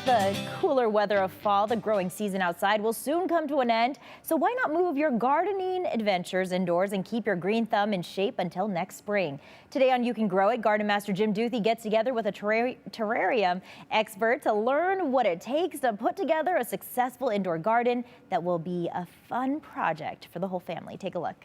the cooler weather of fall, the growing season outside will soon come to an end. So why not move your gardening adventures indoors and keep your green thumb in shape until next spring? Today on You Can Grow It, Garden Master Jim Duthie gets together with a terrarium expert to learn what it takes to put together a successful indoor garden that will be a fun project for the whole family. Take a look.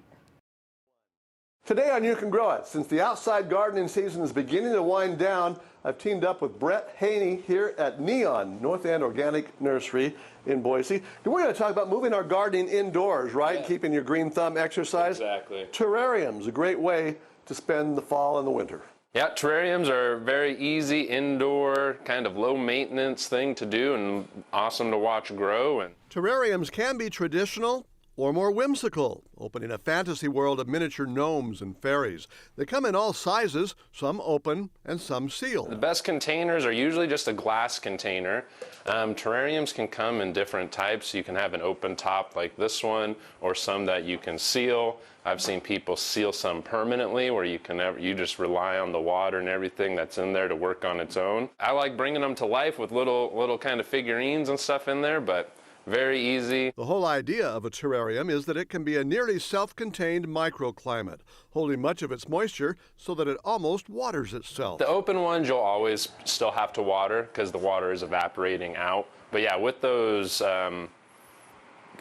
Today on You Can Grow It, since the outside gardening season is beginning to wind down, I've teamed up with Brett Haney here at Neon, North End Organic Nursery in Boise. And we're going to talk about moving our gardening indoors, right? Yeah. Keeping your green thumb exercise. Exactly. Terrarium's a great way to spend the fall and the winter. Yeah, terrariums are a very easy indoor, kind of low maintenance thing to do and awesome to watch grow. And Terrariums can be traditional or more whimsical, opening a fantasy world of miniature gnomes and fairies. They come in all sizes, some open and some sealed. The best containers are usually just a glass container. Terrariums can come in different types. You can have an open top like this one, or some that you can seal. I've seen people seal some permanently where you just rely on the water and everything that's in there to work on its own. I like bringing them to life with little kind of figurines and stuff in there, but very easy. The whole idea of a terrarium is that it can be a nearly self-contained microclimate, holding much of its moisture so that it almost waters itself. The open ones you'll always still have to water because the water is evaporating out. But yeah, with those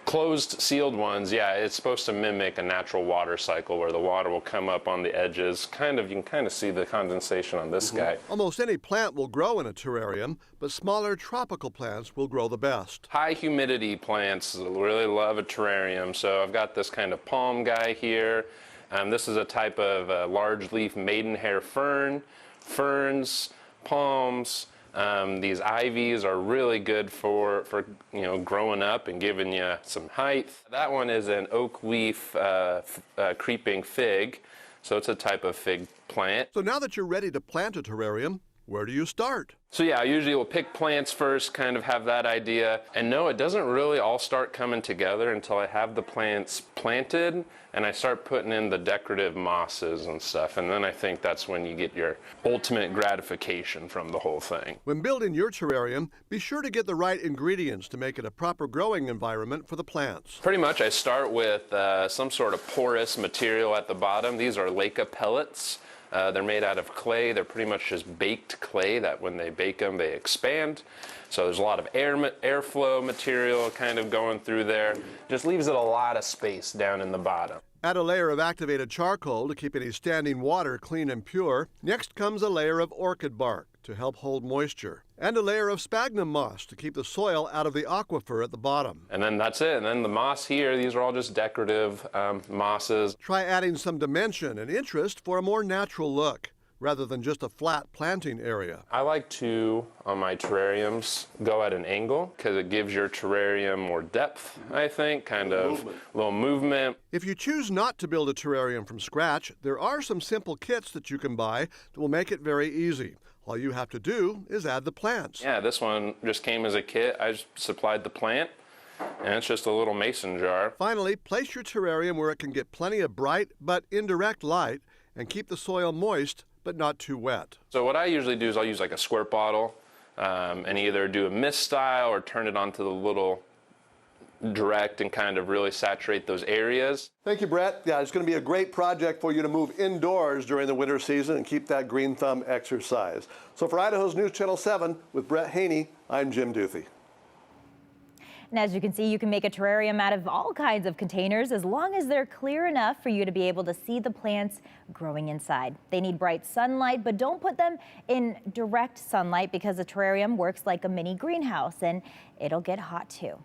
closed sealed ones, yeah, it's supposed to mimic a natural water cycle where the water will come up on the edges. You can kind of see the condensation on this guy. Almost any plant will grow in a terrarium, but smaller tropical plants will grow the best. High humidity plants really love a terrarium. So I've got this kind of palm guy here. This is a type of large leaf maidenhair fern, ferns, palms. These ivies are really good for growing up and giving you some height. That one is an oak leaf creeping fig, so it's a type of fig plant. So now that you're ready to plant a terrarium, where do you start? So yeah, I usually will pick plants first, kind of have that idea. And no, it doesn't really all start coming together until I have the plants planted and I start putting in the decorative mosses and stuff. And then I think that's when you get your ultimate gratification from the whole thing. When building your terrarium, be sure to get the right ingredients to make it a proper growing environment for the plants. Pretty much I start with some sort of porous material at the bottom. These are Leica pellets. They're made out of clay. They're pretty much just baked clay that when they bake them, they expand. So there's a lot of airflow material kind of going through there. Just leaves it a lot of space down in the bottom. Add a layer of activated charcoal to keep any standing water clean and pure. Next comes a layer of orchid bark to help hold moisture, and a layer of sphagnum moss to keep the soil out of the aquifer at the bottom. And then that's it. And then the moss here, these are all just decorative mosses. Try adding some dimension and interest for a more natural look, rather than just a flat planting area. I like to, on my terrariums, go at an angle because it gives your terrarium more depth, I think, kind of little movement. If you choose not to build a terrarium from scratch, there are some simple kits that you can buy that will make it very easy. All you have to do is add the plants. Yeah, this one just came as a kit. I just supplied the plant, and it's just a little mason jar. Finally, place your terrarium where it can get plenty of bright but indirect light and keep the soil moist but not too wet. So what I usually do is I'll use like a squirt bottle and either do a mist style or turn it onto the little direct and kind of really saturate those areas. Thank you, Brett. Yeah, it's going to be a great project for you to move indoors during the winter season and keep that green thumb exercise. So for Idaho's News Channel 7 with Brett Haney, I'm Jim Duthie. And as you can see, you can make a terrarium out of all kinds of containers as long as they're clear enough for you to be able to see the plants growing inside. They need bright sunlight, but don't put them in direct sunlight because a terrarium works like a mini greenhouse and it'll get hot too.